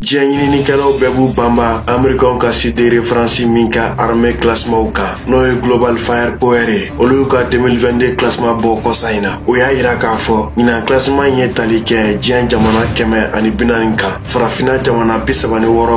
Diɲɛ Bebu Bamba Américain ka sidere France minka armée classement kan no Global Fire Power olu ka 2022 classement bo kosaina o ya ira ka fo ina classement ye tali kɛ diɲɛ jamana kɛmɛ ani binani kan farafina jamana 36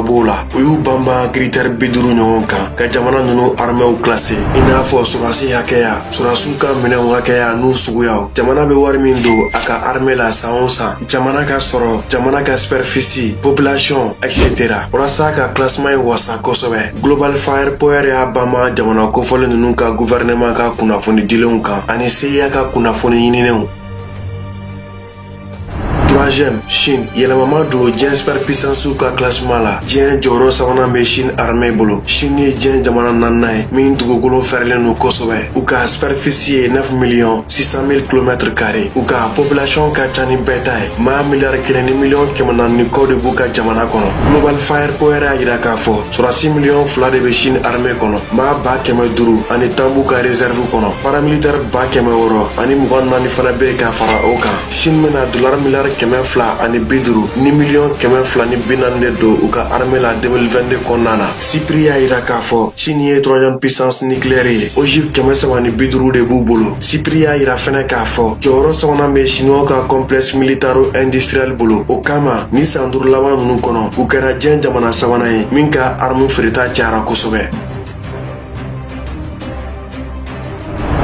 bola o yu Bamba critère biduru ɲɔgɔn kan ka jamana nunu armée classé ina fo surasi hakɛya surasu ka minɛw hakɛya n'u suguyaw jamana be wari min do aka armée la san o san jamana ka sɔrɔ jamana ka superficie population etc. Orasa ka classement wasa kosɛbɛ Global Fire Power ya Bamba jamana kofɔlen ninnu ka gouvernement ka kunnafoni dilenw kan ani CIA ka kunnafoni ɲininenw. Troisième, Chine. Yɛlɛmama don diɲɛ superpuissance ka classement la. Diɲɛ jɔyɔrɔ sabanan bɛ Chine armée bolo. Chine ye diɲɛ jamana naaninan ye min dugukolo fɛrɛlen don kosɛbɛ. U ka superficie ye 9,600,000 km². U ka population ka ca ni bɛɛ ta ye. Maa miliyari 1,400,000 kɔ de b'u ka jamana kɔnɔ. Global Fire Power y'a jira k'a fɔ 36 millions 2 de bɛ Chine armée kɔnɔ. Maa 500,000 ani tan b'u ka réserve kɔnɔ. Paramilitaire 100,000 ani 24 fana bɛ ka fara o kan. Chine bɛna $ miliyari 200 ani 50 ni million 200 ni 40 de do u ka armée la 2022 kɔnɔna na. Cypre y'a jira k'a fɔ Chine ye 3e puissance nucléaire ye. Ogive 350 ni 50 de b'u bolo. Cypre y'a jira fɛnɛ k'a fɔ jɔyɔrɔ sabanan bɛ Chinois ka complexe militaro industriel bolo. O kama ni san 5 laban ninnu kɔnɔ u kɛra diɲɛ jamana sabanan ye min ka arme feereta cayara kosɛbɛ.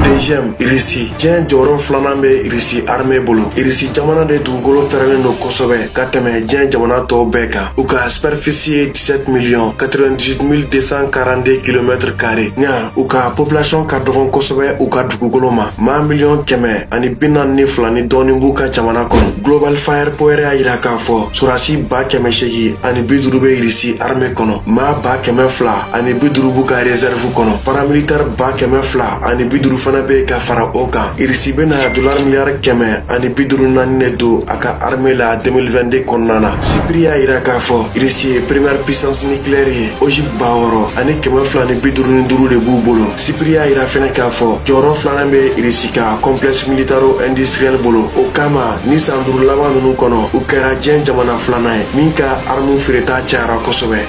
Deuxième, Russie. Diɲɛ jɔyɔrɔ filanan bɛ Russie armée bolo. Russie jamana de dugukolo fɛrɛlen don kosɛbɛ ka tɛmɛ diɲɛ jamana tɔw bɛɛ kan. U ka superficie ye 17,98,242 km². Nka u ka population ka dɔgɔ kosɛbɛ u ka dugukolo ma. Maa miliyɔn 142 ni dɔɔni b'u ka jamana kɔnɔ. Global Fire Power y'a jira k'a fɔ surasi 800 ani 50 bɛ Russie armée kɔnɔ. Maa 200 ani 50 b'u ka réserve kɔnɔ. Paramilitaire 200 ani 50 fana bɛ ka fara o kan. Russie bɛna $ miliyari 100 ani 54 de do a ka armée la 2022 kɔnɔna na. Cypre y'a jira k'a fɔ Russie ye première puissance nucléaire ye. Ogive 600 ani 255 de b'u bolo. Cypre y'a jira fɛnɛ k'a fɔ jɔyɔrɔ filanan bɛ Russie ka complexe militaro industriel bolo. O kama ni san 5 laban ninnu kɔnɔ u kɛra diɲɛ jamana filanan ye min ka arme feereta cayara kosɛbɛ.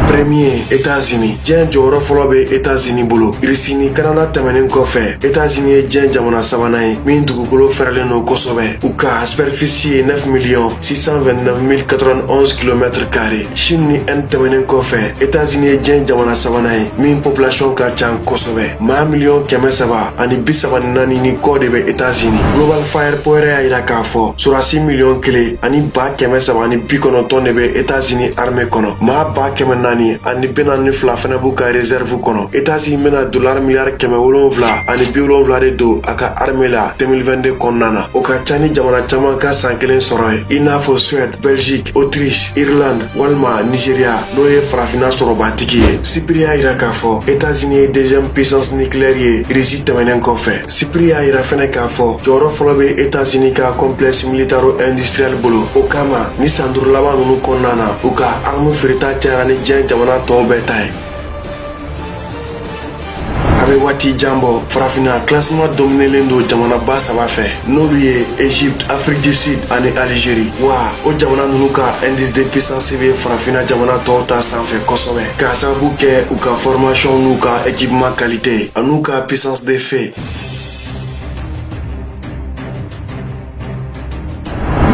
Premier, États-Unis. Diɲɛ jɔyɔrɔ fɔlɔ bɛ États-Unis bolo. Russie ni Canada tɛmɛnen kɔfɛ, États-Unis ye diɲɛ jamana sabanan ye min dugukolo fɛrɛlen don kosɛbɛ. U ka superficie ye 9,629,091 km². Chine ni Inde tɛmɛnen kɔfɛ, États-Unis ye diɲɛ jamana sabanan ye min population ka ca kosɛbɛ. Maa miliyɔn 300 ani 34 ni kɔ de bɛ États-Unis. Global Fire Power y'a jira k'a fɔ 36 miliyɔn 1 ani 300 ani 90 de bɛ États-Unis armée kɔnɔ. Maa 400 ani 42 fana b'u ka réserve kɔnɔ. États-Unis bɛna $ miliyari 700 ani 70 de do a ka armée la 2022 kɔnɔna na. O ka ca ni jamana caman ka san kelen sɔrɔ ye. I n'a fɔ Suède, Belgique, Autriche, Irlande walima Nigeria n'o ye farafina sɔrɔbatigi ye. Cypre y'a jira k'a fɔ États-Unis ye 2e puissance nucléaire ye Russie tɛmɛnen kɔfɛ. Cypre y'a jira fɛnɛ k'a fɔ jɔyɔrɔ fɔlɔ bɛ États-Unis ka complexe militaro industriel bolo. O kama ni san 5 laban ninnu kɔnɔna na u ka arme feereta cayara ni diɲɛ jamana tɔw bɛɛ ta ye. A bɛ waati jan bɔ farafina classement dominelen don jamanaba 3 fɛ n'olu ye Égypte, Afrique du Sud ani Algérie. Wa o jamana ninnu ka indice de puissance bɛ farafina jamana tɔw ta sanfɛ kosɛbɛ k'a sababu kɛ u ka formation n'u ka équipement qualité an'u ka puissance de feu.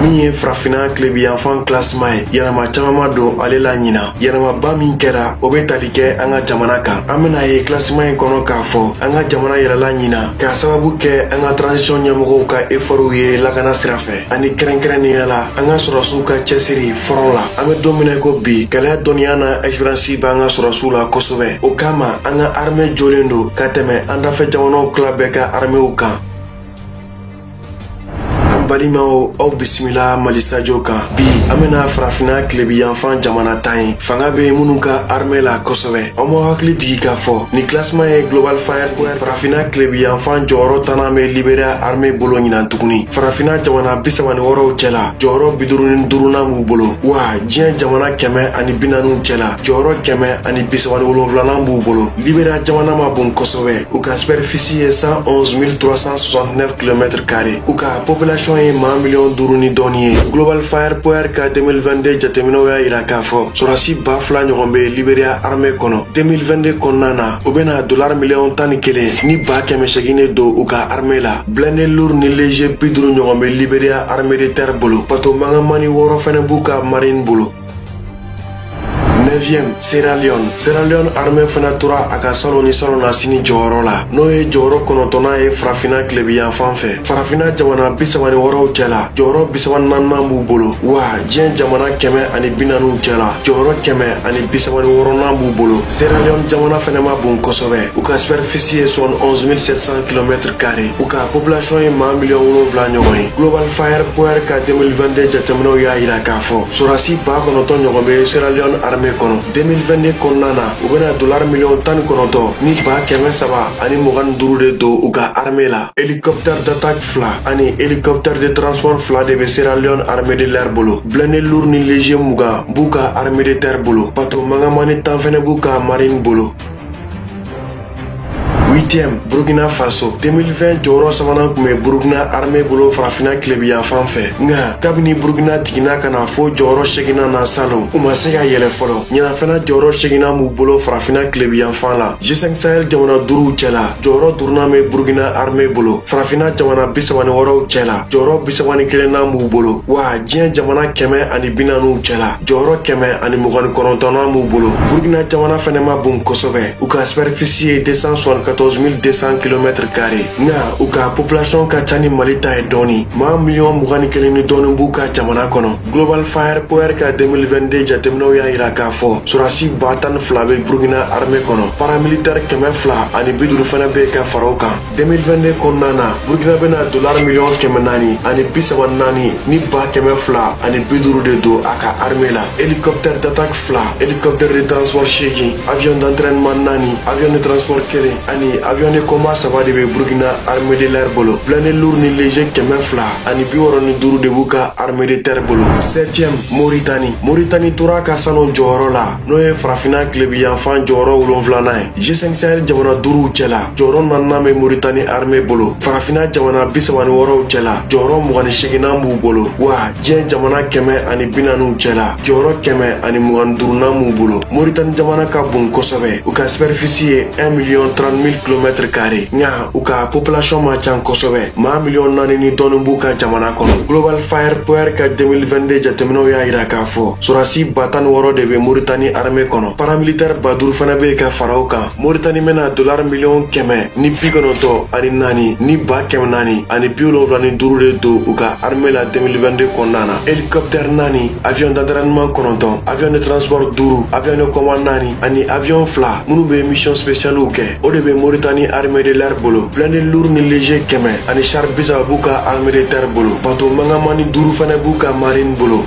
Min ye farafina kilebiyanfan classement ye yɛlɛma caman ma don ale la ɲina. Yɛlɛmaba min kɛra o bɛ tali kɛ an ka jamana kan. An bɛna ye classement in kɔnɔ k'a fɔ an ka jamana yɛrɛla ɲina k'a sababu kɛ an ka transition ɲɛmɔgɔw ka effortw ye lakana sira fɛ ani kɛrɛnkɛrɛnnenya la an ka sɔrɔsiw ka cɛsiri front la. An bɛ don min ko bi gɛlɛya dɔnniya na expérience b'an ka sɔrɔsiw la kosɛbɛ. O kama an ka armée jɔlen don ka tɛmɛ an dafɛ jamanaw tila bɛɛ ka armée kan. An balimaw aw bisimila Mali Sadio kan. Bi an bena farafina kilebi yanfan jamana tan ye. Fanga be minnu ka armée la kosɛbɛ. Aw ma hakili jigi k'a fɔ ni classement ye Global Fire farafina kilebi yanfan jɔyɔrɔ tannan be Libéria armée bolo ɲinan tuguni. Farafina jamana 36 cɛla jɔyɔrɔ 55nan b'u bolo. Wa diɲɛ jamana 140 cɛla jɔyɔrɔ 137nan b'u bolo. Libéria jamana ma bon kosɛbɛ. U ka superficie ye 111 369 km². U ka population ye 5 ni dɔɔni ye. Global Fire ka 2022 jateminɛw y'a yira k'a fɔ sɔrɔdasi 2000 ɲɔgɔn be Libéria armée kɔnɔ. 2022 kɔnɔna na u bena $11,011,000 ni 800 don u ka armée la. Blindé lourd ni léger 50 ɲɔgɔn be Libéria armée de terre bolo. Bato mangamani 6 fɛnɛ b'u ka marine bolo. 9e Sierra Leone armée fana tora a ka salon ni salon na sini jɔyɔrɔ la n'o ye jɔyɔrɔ 9nan ye farafina kilebi yanfan fɛ. Farafina jamana 36 cɛla jɔyɔrɔ 34nan b'u bolo. Wa diɲɛ jamana 140 cɛla jɔyɔrɔ 136nan b'u bolo. Sierra Leone jamana fana ma bon kosɛbɛ. U ka superficie ye 71 700 km². U ka population ye 7 millions ɲɔgɔn ye. Global Fire ka 2022 jateminɛw y'a yira k'a fɔ sɔrɔdasi 9,000 ɲɔgɔn be Sierra Leone armée kɔnɔ. 2022 kɔnɔna na u bena $19,000,000 ni 325 de don u ka armée la. Hélicoptère d'attaque 2 ani hélicoptère de transport 2 de be Sierra Leone armée de l'air bolo. Blindé lourd ni léger 20 b'u ka armée de terre bolo. Bato mangamani 10 fɛnɛ b'u ka marine bolo. 8e Burkina Faso 2020 jɔyɔrɔ 3nan kun bɛ Burkina armée bolo farafina kilebi yanfan fɛ. Nka kabini Burkina jiginna ka na fo jɔyɔrɔ 8nan na salon u ma se ka yɛlɛ fɔlɔ. Ɲinafɛna jɔyɔrɔ 8nan b'u bolo farafina kilebi yanfan la. G5 Sahel jamana 5 cɛla jɔyɔrɔ 5nan bɛ Burkina armée bolo. Farafina jamana 36 cɛla jɔyɔrɔ 31nan b'u bolo. Wa diɲɛ jamana 140 cɛla jɔyɔrɔ 129nan b'u bolo. Burkina jamana fɛnɛ ma bon kosɛbɛ. U ka superficie ye 274 200 km². Nga u ka population ka ca ni Mali ta ye dɔɔni. 21,000,000 ni dɔɔni b'u ka jamana kɔnɔ. Global Fire ka 2022 jateminɛw y'a yira k'a fɔ sɔrɔdasi 12,000 be Burkina armée kɔnɔ. Paramilitaire 200 ani 50 fana be ka fara o kan. 2022 kɔnɔna na Burkina bena $4,400,000 ani 34 ni 200,000 ani 50 de don a ka armée la. Hélicoptère d'attaque 2, hélicoptère de transport 8, avion d'entraînement 4, avion de transport 1 ani avion de combat 3 de be Burkina armée de l'air bolo. Blindé lourd ni léger 200 ani 65 de b'u ka armée de terre bolo. 7e Mauritanie tora ka salon jɔyɔrɔ la n'o ye farafina kilebi yanfan jɔyɔrɔ 7nan ye. G5 Sahel jamana 5 cɛla jɔyɔrɔ 4nan be Mauritanie armée bolo. Farafina jamana 36 cɛla jɔyɔrɔ 28nan b'u bolo. Wa diɲɛ jamana 140 cɛla jɔyɔrɔ 125nan b'u bolo. Mauritanie jamana ka bon kosɛbɛ. U ka superficie ye 1,30,000 km². Nga u ka population ma can kosɛbɛ. 4,000,000 ni dɔɔni b'u ka jamana kɔnɔ. Global Fire ka 2022 jateminɛw y'a yira k'a fɔ sɔrɔdasi 16 de be Mauritanie armée kɔnɔ. Paramilitaire 50 fana be ka fara o kan. Mauritanie bena $1,100,000 ni 94 ani 4 ni 400 ani 75 de don u ka armée la 2022 kɔnɔna na. Hélicoptère 4, avion d'entraînement 9, avion de transport 5, avion de commande 4 ani avion 2 minnu be mission spéciale kɛ. O de be Mauritanie armée de l'air bolo. Blindé lourd ni léger 100 ani char 30 b'u ka armée de terre bolo. Bato mangamani 5 fana b'u ka marine bolo.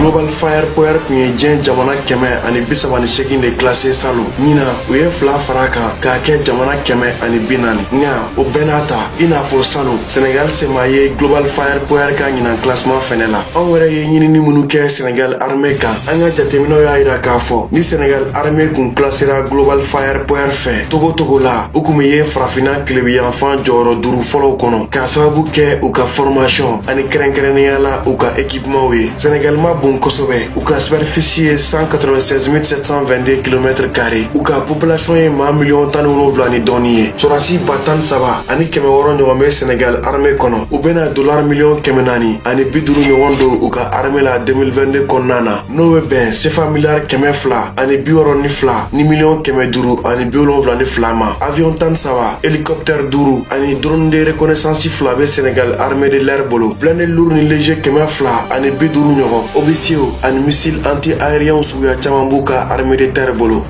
Global Fire kun ye diɲɛ jamana 138 de classé salon. Ɲina u ye 2 fara kan k'a kɛ jamana 140. Nga o bɛɛ n'a ta i n'a fɔ salon Sénégal sema ye Global Fire ka ɲinan classement fɛnɛ la. Anw yɛrɛ ye ɲinini minnu kɛ Sénégal armée kan an ka jateminɛw y'a yira k'a fɔ ni Sénégal armée kun classera Global Fire fɛ togo togo la u kun bɛ ye farafina kilebi yanfan jɔyɔrɔ 5 fɔlɔw kɔnɔ k'a sababu kɛ u ka formation ani kɛrɛnkɛrɛnnenya la u ka équipement ye. Sénégal ma bon kosɛbɛ. U ka superficie ye 196 722 km². U ka population ye 10,017,000 ni dɔɔni ye. Sɔrɔdasi 13 ani 600 ɲɔgɔn bɛ Sénégal armée kɔnɔ. U bena $1,400,000 ani 50 ɲɔgɔn don u ka armée la 2022 kɔnɔna na. N'o bɛ bɛn CFA miliyari 200 ani 62 ni $1,500,000 ani 72 ma. Avion 13, hélicoptère 5 ani drone de reconnaissance 2 bɛ Sénégal armée de l'air bolo. Blindé lourd ni léger 200 ani 50 ɲɔgɔn. Obisiyo ani missile anti-aérien suguya caman b'u ka armée de terre bolo.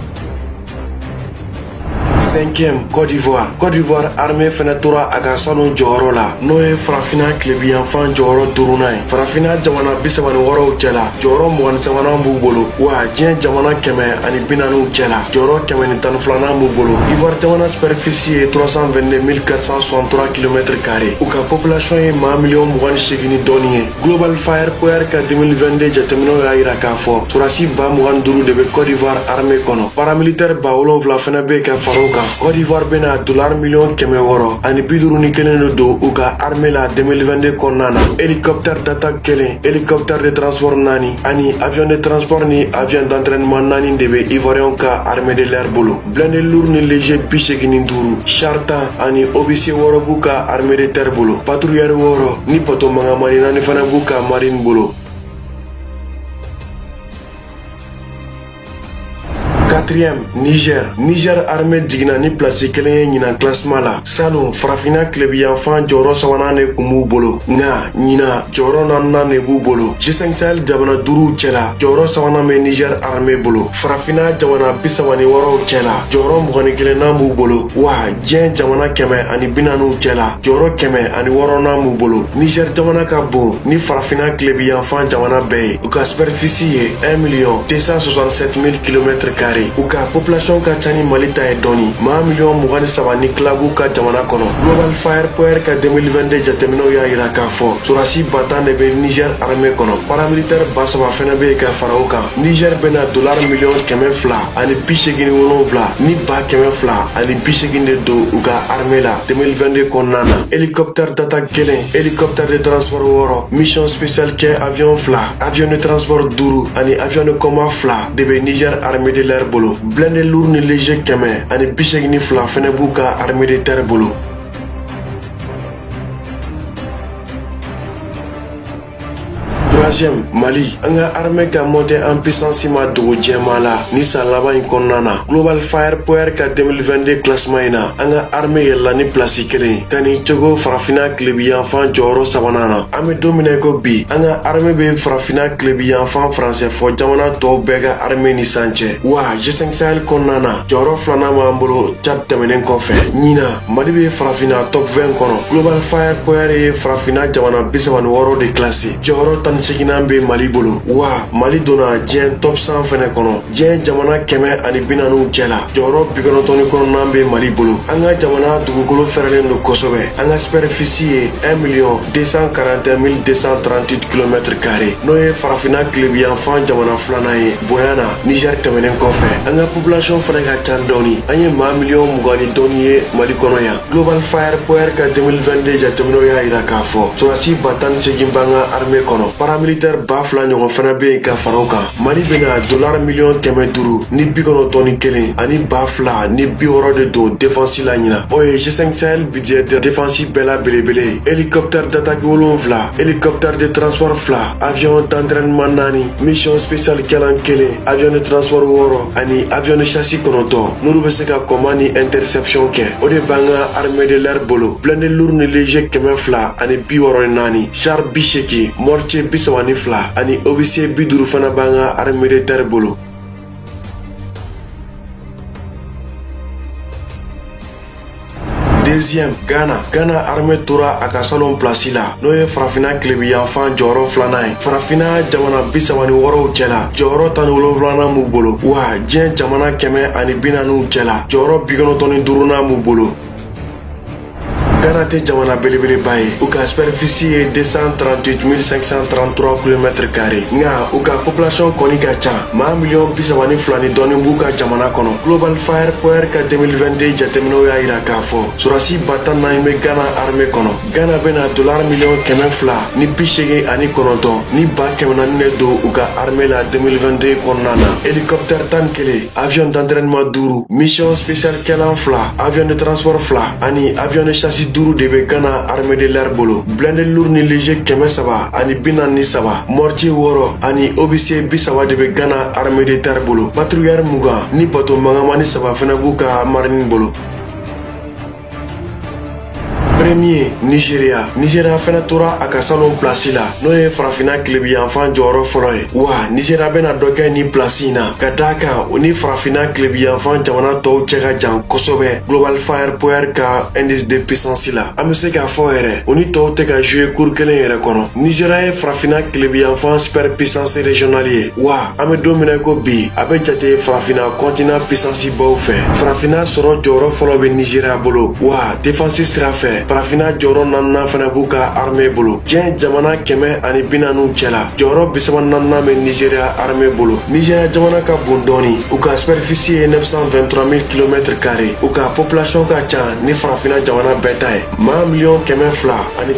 5e, Côte d'Ivoire. Côte d'Ivoire armée fana tora a ka sanu jɔyɔrɔ la n'o ye farafina tilebiyanfan jɔyɔrɔ 5nan ye. Farafina jamana 36 cɛla jɔyɔrɔ 23 b'u bolo wa diɲɛ jamana 140 cɛla jɔyɔrɔ 112 b'u bolo. Ivoire jamana superficie ye 322 463 km². U ka population ye 1,028,000 dɔɔni ye. Global Fire Power ka 2022 jateminɛw y'a yira k'a fɔ sɔrasi 25 de bɛ Côte d'Ivoire armée kɔnɔ. Paramilitaire 7000 fana bɛ ka fara u kan. Côte d'Ivoire bɛna $1,100,000 ani 51 de don u ka armée la 2022 kɔnɔna na. Hélicoptère d'attaque 1, hélicoptère de transport 4 ani avion de transport ni avion d'entraînement 4 de bɛ Ivoirien ka armée de l'air bolo. Blindé lourd ni léger 85, char 10 ani officier 6 b'u ka armée de terre bolo. Patrouilleur 6 ni poto mangamani 4 fana b'u ka marine bolo. 4e, Niger. Niger armée jigina ni place 1 ye ɲinan classement la. Salon farafina tilebiyanfan jɔyɔrɔ 3nan de kun b'u bolo. Nga ɲina jɔyɔrɔ 4nan de b'u bolo. G5 Sahel jamana 5 cɛla jɔyɔrɔ 3nan bɛ Niger armée bolo. Farafina jamana 36 cɛla jɔyɔrɔ 21nan b'u bolo. Wa diɲɛ jamana 140 cɛla jɔyɔrɔ 106nan b'u bolo. Niger jamana ka bon ni farafina tilebiyanfan jamana bɛɛ ye. U ka superficie ye 1,267,000 km². U ka population ka ca ni Mali ta ye dɔɔni. 1,023,000 ni tila b'u ka jamana kɔnɔ. Global Fire Power ka 2022 jateminɛw y'a yira k'a fɔ sɔrasi 10 de bɛ Niger armée kɔnɔ. Paramilitaire 3000 fana bɛ ka fara u kan. Niger bɛna $1,200,000 ani 87 ni 200,000 ani 80 de don u ka armée la 2022 kɔnɔna na. Hélicoptère d'attaque 1, hélicoptère de transport 6, mission spéciale kɛ avion 2, avion de transport 5 ani avion de combat 2 de bɛ Niger armée de l'air bolo. Blindé lourd ni léger 100 ani 82 fana b'u ka armée de terre bolo. 3e, Mali. An ka armée ka monté en puissance ma dogo jɛma la ni san laban in kɔnɔna na. Global Fire Power ka 2022 classement in na an ka armée yɛlɛla ni place 1 ka ni cogo farafina tilebiyanfan jɔyɔrɔ 3nan na. An bɛ don min ko bi an ka armée bɛ farafina tilebiyanfan français fɔ jamana tɔw bɛɛ ka armée ni san cɛ. Wa G5 Sahel kɔnɔna na jɔyɔrɔ 2nan b'an bolo Tchad tɛmɛnen kɔfɛ. Ɲina Mali bɛ farafina top 20 kɔnɔ. Global Fire Power ye farafina jamana 36 de classé. Jɔyɔrɔ 18nan bɛ Mali bolo. Wa Mali donna diɲɛ top 100 fɛnɛ kɔnɔ. Diɲɛ jamana 140 cɛla jɔyɔrɔ 99 bɛ Mali bolo. An ka jamana dugukolo fɛrɛlen don kosɛbɛ. An ka superficie ye 1,241,238 km². N'o ye farafina tilebiyanfan jamana 2nan ye bonya na Niger tɛmɛnen kɔfɛ. An ka population fɛnɛ ka ca dɔɔni. An ye 1,020,000 ye Mali kɔnɔ yan. Global Fire Power ka 2022 jateminɛw y'a yira k'a fɔ sɔrasi 18 b'an ka armée kɔnɔ. Paramilitaire 2000 ɲɔgɔn fana bɛ yen ka fara u kan. Mali bɛna $1,500,000 ni 91 ani 2000 ni 60 de don défense la ɲina. O ye G5 Sahel budget de défense bɛɛ la belebele ye. Hélicoptère d'attaque 7, hélicoptère de transport 2, avion d'entraînement 4, mission spéciale kɛlan 1, avion de transport 6 ani avion de châssis 9 n'olu bɛ se ka commande ni interception kɛ. O de b'an ka armée de l'air bolo. Blindé lourd ni léger 200 ani 64, char 80, mortier 32 ani officier 50 fana b'an ka armée de terre bolo. 2e, Ghana. Ghana armée tora a ka salon place la n'o ye farafina tilebiyanfan jɔyɔrɔ 2nan ye. Farafina jamana 36 cɛla jɔyɔrɔ 17nan b'u bolo. Wa diɲɛ jamana 140 cɛla jɔyɔrɔ 95nan b'u bolo. Ghana tɛ jamana belebeleba ye. U ka superficie ye 238 533 km². Nga u ka population kɔni ka ca. 1,032,000 ni dɔɔni b'u ka jamana kɔnɔ. Global Fire Power ka 2022 jateminɛw y'a yira k'a fɔ sɔrasi 10 bɛ Ghana armée kɔnɔ. Ghana bɛna $1,100,000 ni 89 ni 100,000 de don u ka armée la 2022 kɔnɔna na. Hélicoptère 11, avion d'entraînement 5, mission spéciale kɛlan 2, avion de transport 2 ani avion de châssis 5 de bɛ Ghana armée de l'air bolo. Blindé lourd ni léger 300 ani 43, mortier 6 ani officier 30 de bɛ Ghana armée de terre bolo. Patrouilleur 20 ni bato mangamani 3 fana b'u ka marine bolo. Premier, Nigeria fana tora a ka salon place la n'o ye farafina kilebiyanfan jɔyɔrɔ fɔlɔ ye. Wa Nigeria bena dɔ kɛ ni place in na ka d'a kan o ni farafina kilebiyanfan jamana tɔw cɛ ka jan kosɛbɛ Global Firepower ka indice de puissance la. An bɛ se k'a fɔ yɛrɛ o ni tɔw tɛ ka jouer cour kelen yɛrɛ kɔnɔ. Nigeria ye farafina kilebiyanfan superpuissance régionale ye. Wa an bɛ don min na ko bi a bɛ jate farafina continent puissance baw fɛ. Farafina sɔrɔ jɔyɔrɔ fɔlɔ bɛ Nigeria bolo. Wa défense sira fɛ farafina jɔyɔrɔ 4 fana b'u ka armée bolo. Diɲɛ jamana 140 cɛla jɔyɔrɔ 34 bɛ Nigeria armée bolo. Nigeria jamana ka bon dɔɔni u ka superficie ye 923 000 km². U ka population ka ca ni farafina jamana bɛɛ ta ye. Maa 219,000 ni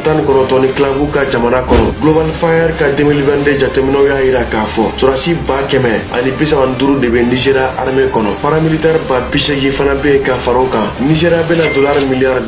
tila b'u ka jamana kɔnɔ. Global Fire ka 2022 jateminɛw y'a yira k'a fɔ sɔrɔsi 135 de bɛ Nigeria armée kɔnɔ. Paramilitaire 80 fana bɛ yen ka fara o kan. Nigeria bɛna $5 miliyari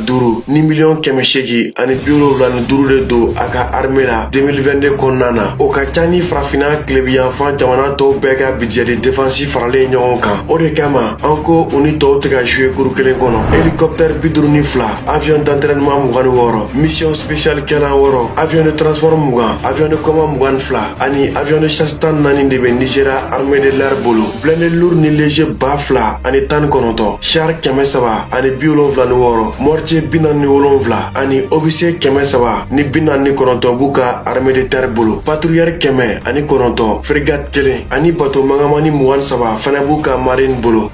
ni miliyɔn 875 de don a ka armée la 2022 kɔnɔna na. O ka ca ni farafina kilebiyanfan jamana tɔw bɛɛ ka budget de défense faralen ɲɔgɔn kan. O de kama an ko u ni tɔw tɛ ka jouer kuru kelen kɔnɔ. Hélicoptère 52, avion d'entraînement 26, mission spéciale kɛlan 6, avion de transport 20, avion de commande 22 ani avion de chasse 14 de bɛ Nigeria armée de l'air bolo. Blindé lourd ni léger 2,000 ani 19, char 300 ani 76, mortier 47 ani officier 300 ni 49 b'u ka armée de terre bolo. Patrouilleur 100 ani 9, frégate 1 ani bateau mangamani 23 fana b'u ka marine bolo.